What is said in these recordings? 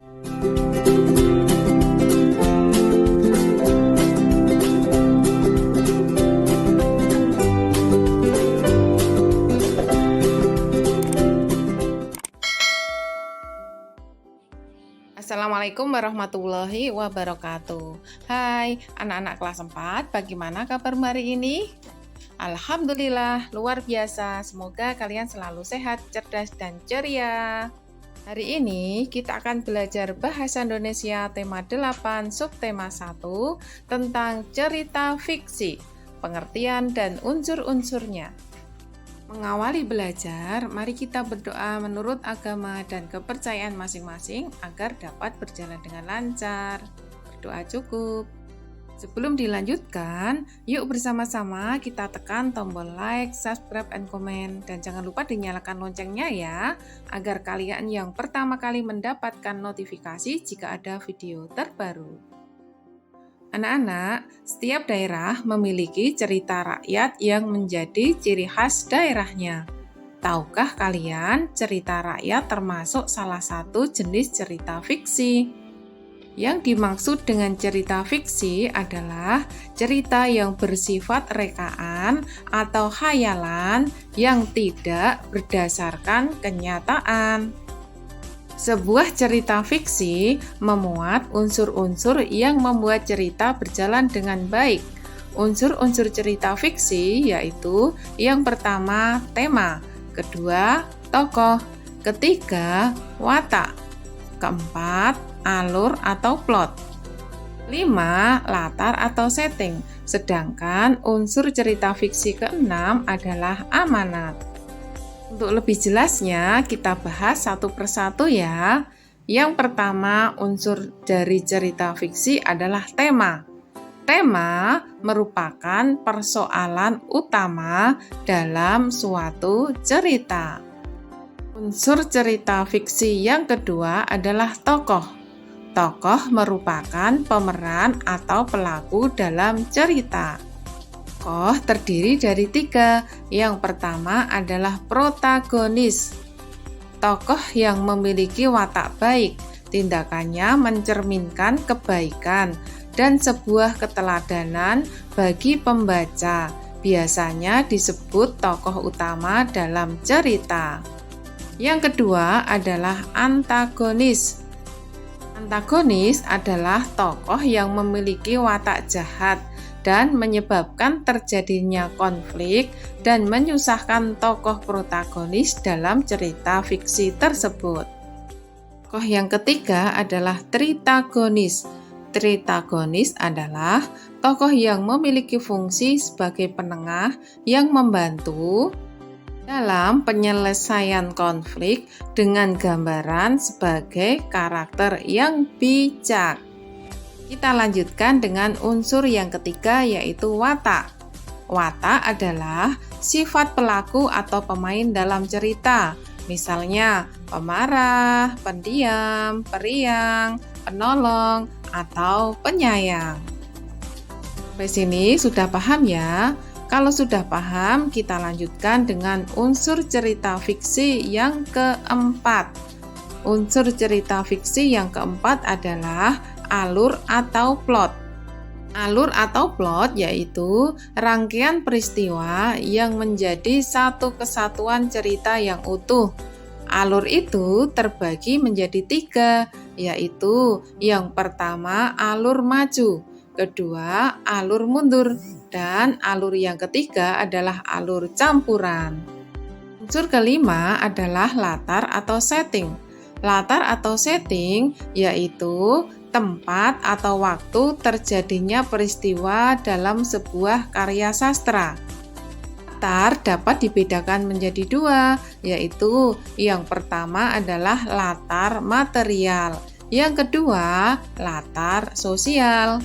Assalamualaikum warahmatullahi wabarakatuh. Hai anak-anak kelas 4, bagaimana kabar hari ini? Alhamdulillah, luar biasa. Semoga kalian selalu sehat, cerdas, dan ceria. Hari ini kita akan belajar Bahasa Indonesia tema 8, subtema 1 tentang cerita fiksi, pengertian dan unsur-unsurnya. Mengawali belajar, mari kita berdoa menurut agama dan kepercayaan masing-masing agar dapat berjalan dengan lancar. Berdoa cukup. Sebelum dilanjutkan, yuk bersama-sama kita tekan tombol like, subscribe, and comment. Dan jangan lupa dinyalakan loncengnya ya, agar kalian yang pertama kali mendapatkan notifikasi jika ada video terbaru. Anak-anak, setiap daerah memiliki cerita rakyat yang menjadi ciri khas daerahnya. Tahukah kalian, cerita rakyat termasuk salah satu jenis cerita fiksi? Yang dimaksud dengan cerita fiksi adalah cerita yang bersifat rekaan atau khayalan yang tidak berdasarkan kenyataan. Sebuah cerita fiksi memuat unsur-unsur yang membuat cerita berjalan dengan baik. Unsur-unsur cerita fiksi yaitu yang pertama tema, kedua tokoh, ketiga watak, keempat alur atau plot, 5 latar atau setting, sedangkan unsur cerita fiksi keenam adalah amanat. Untuk lebih jelasnya, kita bahas satu persatu ya. Yang pertama, unsur dari cerita fiksi adalah tema. Tema merupakan persoalan utama dalam suatu cerita. Unsur cerita fiksi yang kedua adalah tokoh. Tokoh merupakan pemeran atau pelaku dalam cerita. Tokoh terdiri dari 3. Yang pertama adalah protagonis. Tokoh yang memiliki watak baik, tindakannya mencerminkan kebaikan dan sebuah keteladanan bagi pembaca. Biasanya disebut tokoh utama dalam cerita. Yang kedua adalah antagonis. Antagonis adalah tokoh yang memiliki watak jahat dan menyebabkan terjadinya konflik dan menyusahkan tokoh protagonis dalam cerita fiksi tersebut. Tokoh yang ketiga adalah tritagonis. Tritagonis adalah tokoh yang memiliki fungsi sebagai penengah yang membantu dalam penyelesaian konflik dengan gambaran sebagai karakter yang bijak. Kita lanjutkan dengan unsur yang ketiga yaitu watak. Watak adalah sifat pelaku atau pemain dalam cerita. Misalnya pemarah, pendiam, periang, penolong, atau penyayang. Sampai sini sudah paham ya? Kalau sudah paham, kita lanjutkan dengan unsur cerita fiksi yang keempat. Unsur cerita fiksi yang keempat adalah alur atau plot. Alur atau plot yaitu rangkaian peristiwa yang menjadi satu kesatuan cerita yang utuh. Alur itu terbagi menjadi 3, yaitu yang pertama alur maju, kedua alur mundur, dan alur yang ketiga adalah alur campuran. Unsur kelima adalah latar atau setting. Latar atau setting yaitu tempat atau waktu terjadinya peristiwa dalam sebuah karya sastra. Latar dapat dibedakan menjadi 2, yaitu yang pertama adalah latar material, yang kedua latar sosial.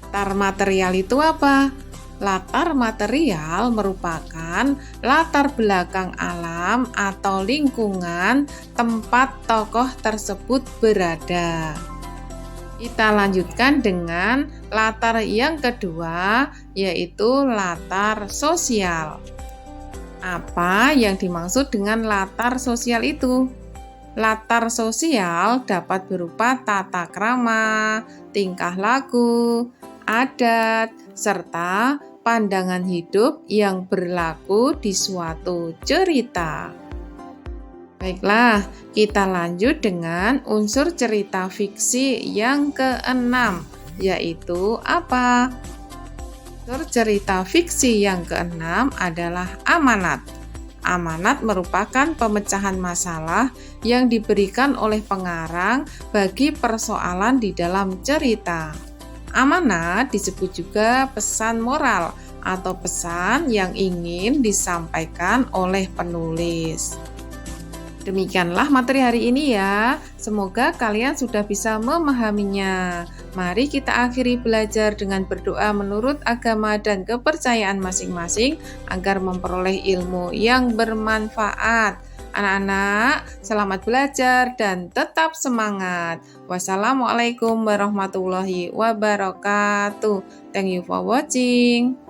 Latar material itu apa? Latar material merupakan latar belakang alam atau lingkungan tempat tokoh tersebut berada. Kita lanjutkan dengan latar yang kedua, yaitu latar sosial. Apa yang dimaksud dengan latar sosial itu? Latar sosial dapat berupa tata krama, tingkah laku, adat, serta pandangan hidup yang berlaku di suatu cerita. Baiklah, kita lanjut dengan unsur cerita fiksi yang keenam, yaitu apa? Unsur cerita fiksi yang keenam adalah amanat. Amanat merupakan pemecahan masalah yang diberikan oleh pengarang bagi persoalan di dalam cerita. Amanat disebut juga pesan moral atau pesan yang ingin disampaikan oleh penulis. Demikianlah materi hari ini ya. Semoga kalian sudah bisa memahaminya. Mari kita akhiri belajar dengan berdoa menurut agama dan kepercayaan masing-masing agar memperoleh ilmu yang bermanfaat. Anak-anak, selamat belajar dan tetap semangat. Wassalamualaikum warahmatullahi wabarakatuh. Thank you for watching.